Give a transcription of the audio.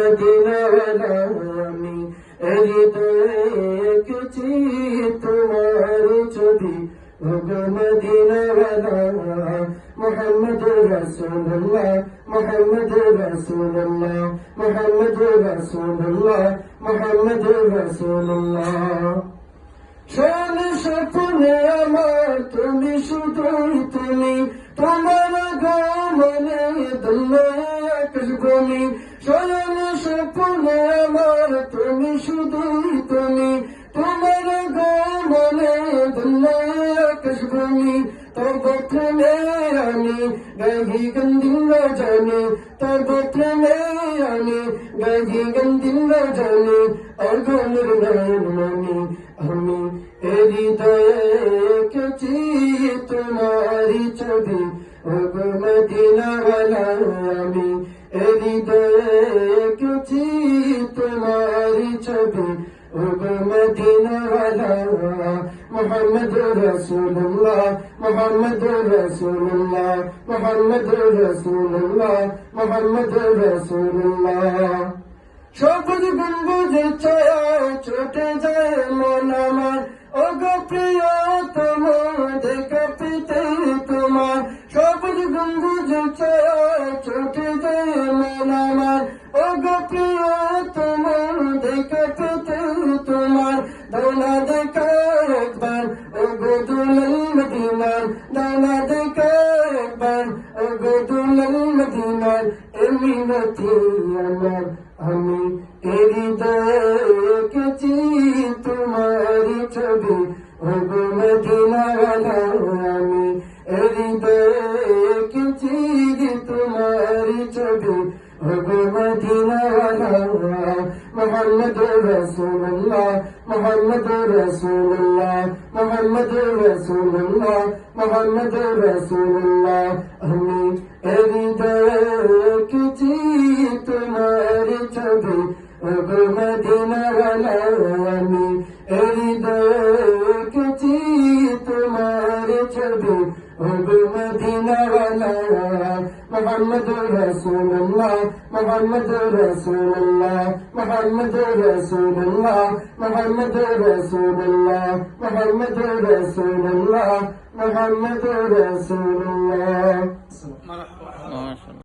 মদিনাওয়ালা আমি হৃদয়ে এঁকেছি তোমার ছবি ওগো মদিনাওয়ালা মুহাম্মদ রাসূলুল্লাহ মুহাম্মদ রাসূলুল্লাহ মুহাম্মদ রাসূলুল্লাহ মুহাম্মদ রাসূলুল্লাহ শোন স্বপ্নে আমার তুমি শুধুই তুমি তোমার গমনে দুনিয়ায় আকাশ ভূমি শোন স্বপ্নে আমার তুমি শুধুই তুমি তোমার গমনে দুনিয়ায় আকাশ ভূমি তব প্রেমে আমি গাহি গন্ধিন জানি তব প্রেমে আমি গাহি গন্ধিন জানি অগমর নামনি আমি হৃদয়ে এঁকেছি তোমারি ছবি ওগো মদিনাওয়ালা আমি হৃদয়ে এঁকেছি তোমারি ছবি ওগো মদিনাওয়ালা মুহাম্মদ রাসূলুল্লাহ মুহাম্মদ রাসূলুল্লাহ মুহাম্মদ রাসূলুল্লাহ মুহাম্মদ রাসূলুল্লাহ সবুজ গম্বুজের ছায়া ছুটে যায় মন আমার ওগো প্রিয়তম দেখা পেতে তোমার সবুজ গম্বুজের ছায়া ছুটে যায় মন আমার ওগো প্রিয়তম দেখা পেতে তোমার দানা দেখা একবার ওগো দুলাল মদিনার দানা দেখা একবার ওগো দুলাল মদিনার এমিনতি আমার আমি হৃদয়ে এঁকেছি তোমারি ছবি ওগো মদিনাওয়ালা আমি হৃদয়ে এঁকেছি তোমারি ছবি ওগো মদিনাওয়ালা মুহাম্মদ রাসূলুল্লাহ মুহাম্মদ রাসূলুল্লাহ মুহাম্মদ রাসূলুল্লাহ মুহাম্মদ রাসূলুল্লাহ আমি হৃদয়ে এঁকেছি তোমারি ছবি ওগো মদিনাওয়ালা আমি হৃদয়ে এঁকেছি তোমারি ছবি ওগো মদিনাওয়ালা মুহাম্মদ রাসূলুল্লাহ মুহাম্মদ রাসূলুল্লাহ মুহাম্মদ রাসূলুল্লাহ মুহাম্মদ রাসূলুল্লাহ মুহাম্মদ রাসূলুল্লাহ মুহাম্মদ রাসূলুল্লাহ